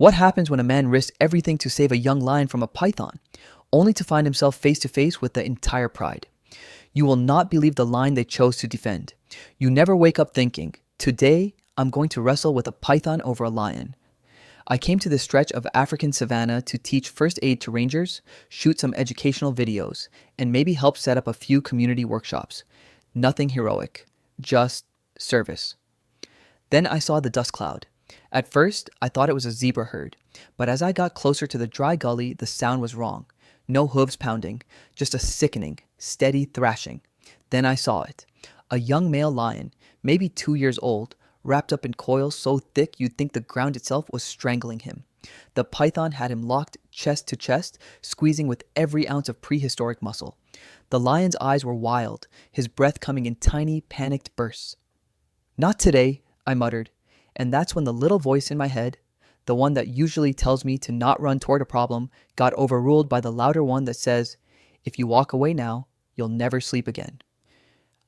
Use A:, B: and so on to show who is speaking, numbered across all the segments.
A: What happens when a man risks everything to save a young lion from a python, only to find himself face to face with the entire pride? You will not believe the line they chose to defend. You never wake up thinking, today I'm going to wrestle with a python over a lion. I came to this stretch of African savanna to teach first aid to rangers, shoot some educational videos, and maybe help set up a few community workshops. Nothing heroic, just service. Then I saw the dust cloud. At first, I thought it was a zebra herd, but as I got closer to the dry gully, the sound was wrong. No hooves pounding, just a sickening, steady thrashing. Then I saw it. A young male lion, maybe 2 years old, wrapped up in coils so thick you'd think the ground itself was strangling him. The python had him locked chest to chest, squeezing with every ounce of prehistoric muscle. The lion's eyes were wild, his breath coming in tiny, panicked bursts. "Not today," I muttered, and that's when the little voice in my head, the one that usually tells me to not run toward a problem, got overruled by the louder one that says, "If you walk away now, you'll never sleep again."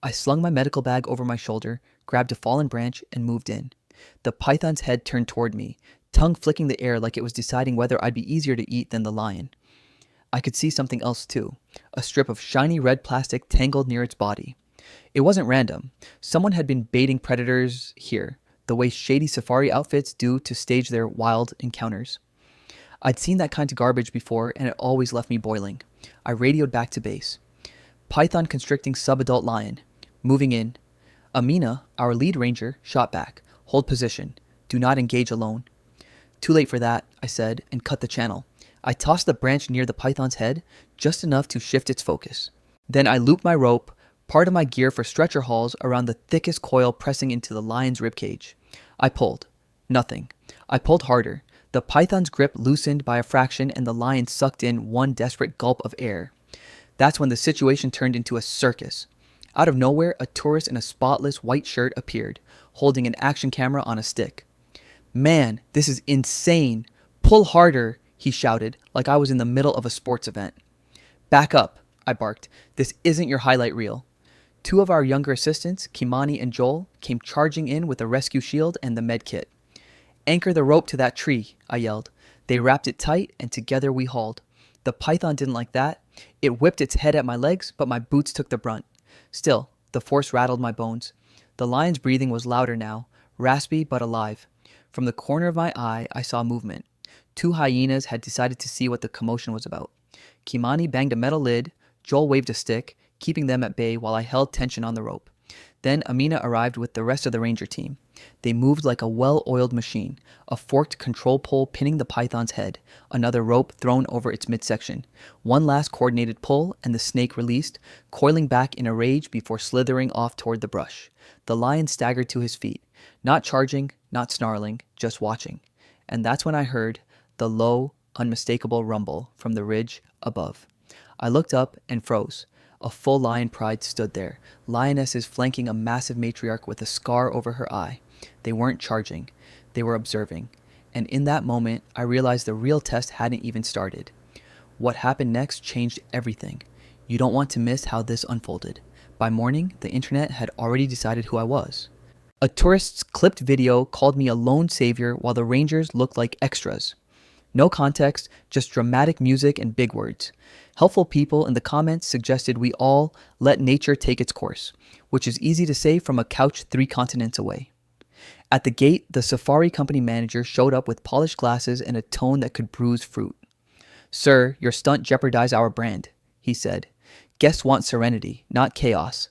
A: I slung my medical bag over my shoulder, grabbed a fallen branch, and moved in. The python's head turned toward me, tongue flicking the air like it was deciding whether I'd be easier to eat than the lion. I could see something else too, a strip of shiny red plastic tangled near its body. It wasn't random. Someone had been baiting predators here, the way shady safari outfits do to stage their wild encounters. I'd seen that kind of garbage before, and it always left me boiling. I radioed back to base. "Python constricting subadult lion. Moving in." Amina, our lead ranger, shot back. "Hold position. Do not engage alone." "Too late for that," I said, and cut the channel. I tossed the branch near the python's head, just enough to shift its focus. Then I looped my rope, part of my gear for stretcher hauls, around the thickest coil pressing into the lion's ribcage. I pulled. Nothing. I pulled harder. The python's grip loosened by a fraction, and the lion sucked in one desperate gulp of air. That's when the situation turned into a circus. Out of nowhere, a tourist in a spotless white shirt appeared, holding an action camera on a stick. "Man, this is insane! Pull harder!" he shouted, like I was in the middle of a sports event. "Back up," I barked. "This isn't your highlight reel." Two of our younger assistants, Kimani and Joel, came charging in with a rescue shield and the med kit. "Anchor the rope to that tree," I yelled. They wrapped it tight, and together we hauled. The python didn't like that. It whipped its head at my legs, but my boots took the brunt. Still, the force rattled my bones. The lion's breathing was louder now, raspy but alive. From the corner of my eye, I saw movement. Two hyenas had decided to see what the commotion was about. Kimani banged a metal lid, Joel waved a stick, keeping them at bay while I held tension on the rope. Then Amina arrived with the rest of the ranger team. They moved like a well-oiled machine, a forked control pole pinning the python's head, another rope thrown over its midsection. One last coordinated pull, and the snake released, coiling back in a rage before slithering off toward the brush. The lion staggered to his feet, not charging, not snarling, just watching. And that's when I heard the low, unmistakable rumble from the ridge above. I looked up and froze. A full lion pride stood there, lionesses flanking a massive matriarch with a scar over her eye. They weren't charging. They were observing. And in that moment, I realized the real test hadn't even started. What happened next changed everything. You don't want to miss how this unfolded. By morning, the internet had already decided who I was. A tourist's clipped video called me a lone savior while the rangers looked like extras. No context, just dramatic music and big words. Helpful people in the comments suggested we all let nature take its course, which is easy to say from a couch 3 continents away. At the gate, the safari company manager showed up with polished glasses and a tone that could bruise fruit. "Sir, your stunt jeopardized our brand," he said. "Guests want serenity, not chaos."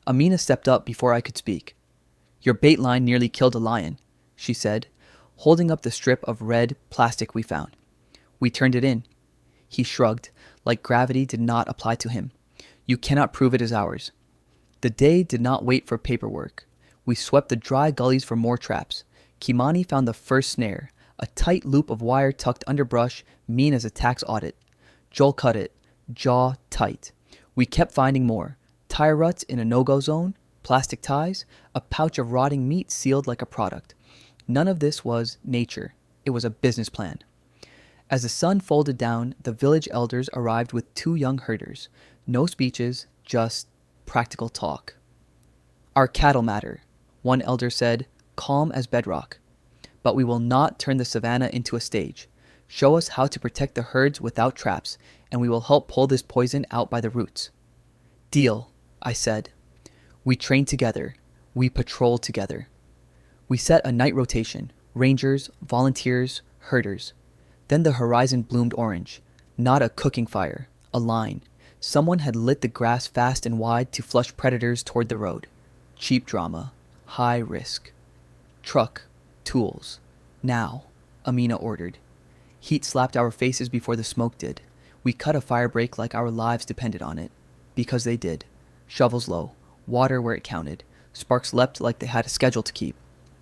A: Amina stepped up before I could speak. "Your bait line nearly killed a lion," she said, holding up the strip of red plastic we found. "We turned it in." He shrugged, like gravity did not apply to him. "You cannot prove it is ours." The day did not wait for paperwork. We swept the dry gullies for more traps. Kimani found the first snare, a tight loop of wire tucked under brush, mean as a tax audit. Joel cut it, jaw tight. We kept finding more. Tire ruts in a no-go zone, plastic ties, a pouch of rotting meat sealed like a product. None of this was nature. It was a business plan. As the sun folded down, the village elders arrived with 2 young herders. No speeches, just practical talk. "Our cattle matter," one elder said, calm as bedrock. but we will not turn the Savanna into a stage. Show us how to protect the herds without traps, and we will help pull this poison out by the roots." "Deal," I said. We trained together. We patrolled together. We set a night rotation: rangers, volunteers, herders. Then the horizon bloomed orange. Not a cooking fire, a line. Someone had lit the grass fast and wide to flush predators toward the road. Cheap drama. High risk. "Truck. Tools. Now," Amina ordered. Heat slapped our faces before the smoke did. We cut a fire break like our lives depended on it. Because they did. Shovels low. Water where it counted. Sparks leapt like they had a schedule to keep.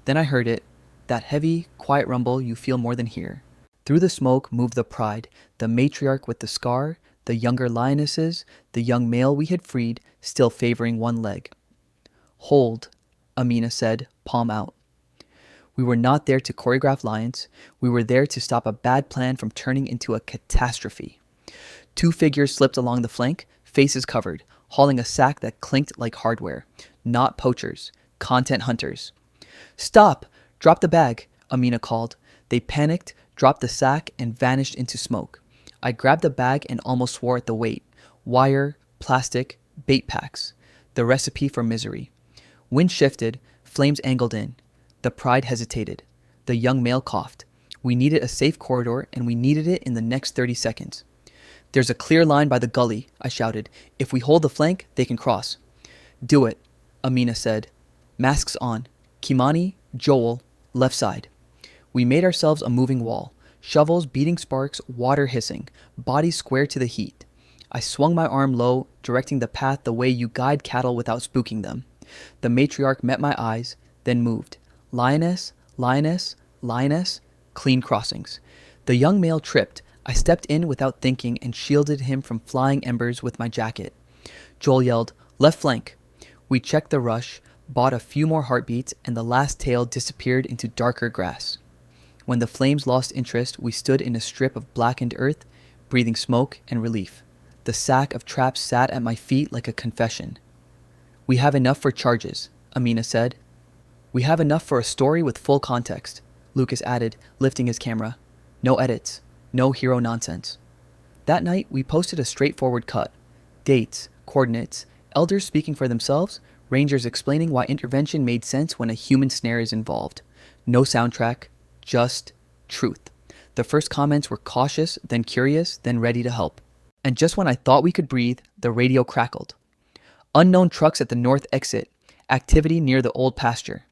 A: Then I heard it. That heavy, quiet rumble you feel more than hear. Through the smoke moved the pride, the matriarch with the scar, the younger lionesses, the young male we had freed, still favoring one leg. "Hold," Amina said, palm out. We were not there to choreograph lions. We were there to stop a bad plan from turning into a catastrophe. 2 figures slipped along the flank, faces covered, hauling a sack that clinked like hardware. Not poachers, content hunters. "Stop! Drop the bag," Amina called. They panicked, dropped the sack, and vanished into smoke. I grabbed the bag and almost swore at the weight. Wire, plastic, bait packs. The recipe for misery. Wind shifted, flames angled in. The pride hesitated. The young male coughed. We needed a safe corridor, and we needed it in the next 30 seconds. "There's a clear line by the gully," I shouted. "If we hold the flank, they can cross." "Do it," Amina said. Masks on. Kimani, Joel, left side. We made ourselves a moving wall. Shovels beating sparks, water hissing, bodies square to the heat. I swung my arm low, directing the path the way you guide cattle without spooking them. The matriarch met my eyes, then moved. Lioness, lioness, lioness, clean crossings. The young male tripped. I stepped in without thinking and shielded him from flying embers with my jacket. Joel yelled, "Left flank." We checked the rush, bought a few more heartbeats, and the last tail disappeared into darker grass. When the flames lost interest, we stood in a strip of blackened earth, breathing smoke and relief. The sack of traps sat at my feet like a confession. "We have enough for charges," Amina said. "We have enough for a story with full context," Lucas added, lifting his camera. "No edits. No hero nonsense." That night, we posted a straightforward cut. Dates, coordinates, elders speaking for themselves, rangers explaining why intervention made sense when a human snare is involved. No soundtrack, just truth. The first comments were cautious, then curious, then ready to help. And just when I thought we could breathe, the radio crackled. "Unknown trucks at the north exit. Activity near the old pasture."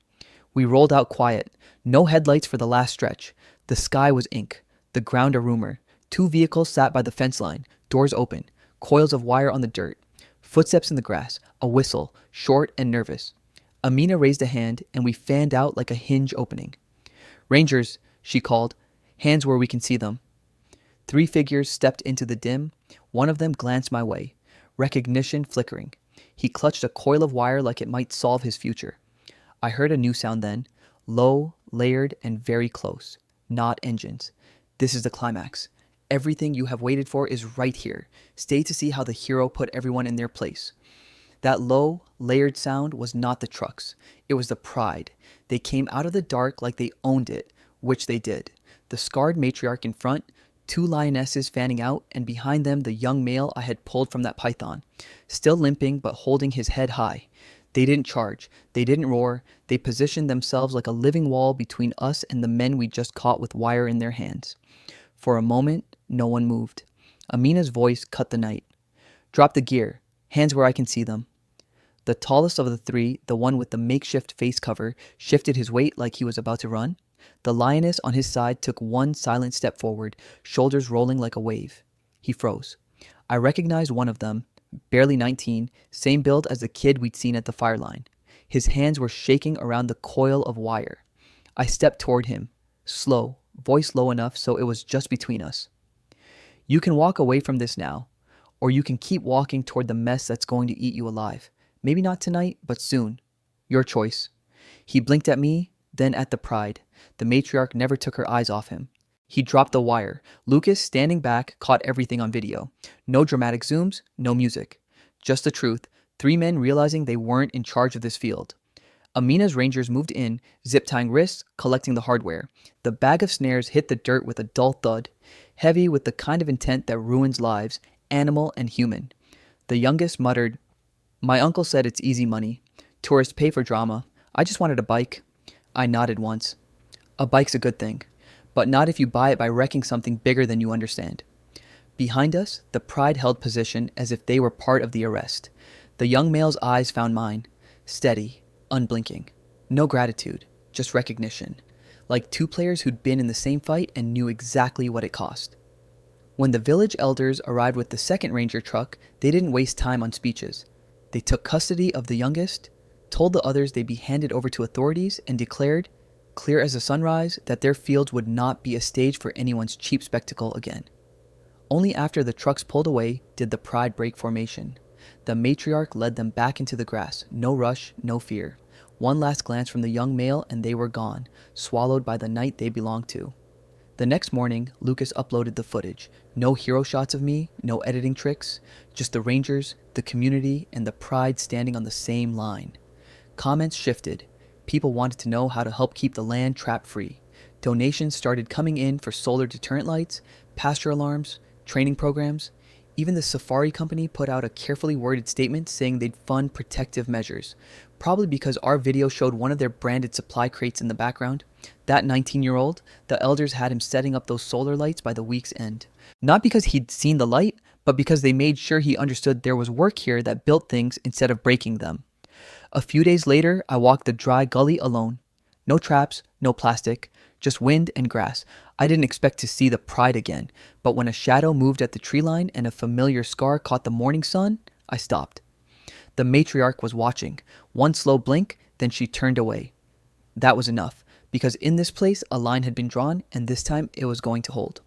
A: We rolled out quiet. No headlights for the last stretch. The sky was ink. The ground a rumor. 2 vehicles sat by the fence line. Doors open. Coils of wire on the dirt. Footsteps in the grass. A whistle, short and nervous. Amina raised a hand, and we fanned out like a hinge opening. "Rangers," she called. "Hands where we can see them." 3 figures stepped into the dim. One of them glanced my way. Recognition flickering. He clutched a coil of wire like it might solve his future. I heard a new sound then. Low, layered, and very close. Not engines. This is the climax. Everything you have waited for is right here. Stay to see how the hero put everyone in their place. That low, layered sound was not the trucks. It was the pride. They came out of the dark like they owned it, which they did. The scarred matriarch in front, 2 lionesses fanning out, and behind them the young male I had pulled from that python, still limping but holding his head high. They didn't charge. They didn't roar. They positioned themselves like a living wall between us and the men we just caught with wire in their hands. For a moment, no one moved. Amina's voice cut the night. "Drop the gear. Hands where I can see them." The tallest of the 3, the one with the makeshift face cover, shifted his weight like he was about to run. The lioness on his side took one silent step forward, shoulders rolling like a wave. He froze. I recognized one of them, barely 19, same build as the kid we'd seen at the fire line. His hands were shaking around the coil of wire. I stepped toward him, slow, voice low enough so it was just between us. "You can walk away from this now, or you can keep walking toward the mess that's going to eat you alive. Maybe not tonight, but soon. Your choice." He blinked at me, then at the pride. The matriarch never took her eyes off him. He dropped the wire. Lucas, standing back, caught everything on video. No dramatic zooms, no music. Just the truth. 3 men realizing they weren't in charge of this field. Amina's rangers moved in, zip-tying wrists, collecting the hardware. The bag of snares hit the dirt with a dull thud, heavy with the kind of intent that ruins lives, animal and human. The youngest muttered, "My uncle said it's easy money. Tourists pay for drama. I just wanted a bike." I nodded once. A bike's a good thing, but not if you buy it by wrecking something bigger than you understand. Behind us, the Pride held position as if they were part of the arrest. The young male's eyes found mine, steady, unblinking. No gratitude, just recognition. Like two players who'd been in the same fight and knew exactly what it cost. When the village elders arrived with the second ranger truck, they didn't waste time on speeches. They took custody of the youngest, told the others they'd be handed over to authorities, and declared, clear as the sunrise, that their fields would not be a stage for anyone's cheap spectacle again. Only after the trucks pulled away did the Pride break formation. The matriarch led them back into the grass. No rush, no fear. One last glance from the young male and they were gone, swallowed by the night they belonged to. The next morning, Lucas uploaded the footage. No hero shots of me, no editing tricks, just the rangers, the community, and the Pride standing on the same line. Comments shifted. People wanted to know how to help keep the land trap-free. Donations started coming in for solar deterrent lights, pasture alarms, training programs. Even the safari company put out a carefully worded statement saying they'd fund protective measures, probably because our video showed one of their branded supply crates in the background. That 19-year-old, the elders had him setting up those solar lights by the week's end. Not because he'd seen the light, but because they made sure he understood there was work here that built things instead of breaking them. A few days later, I walked the dry gully alone. No traps, no plastic, just wind and grass. I didn't expect to see the Pride again, but when a shadow moved at the tree line and a familiar scar caught the morning sun, I stopped. The matriarch was watching. One slow blink, then she turned away. That was enough, because in this place a line had been drawn, and this time it was going to hold.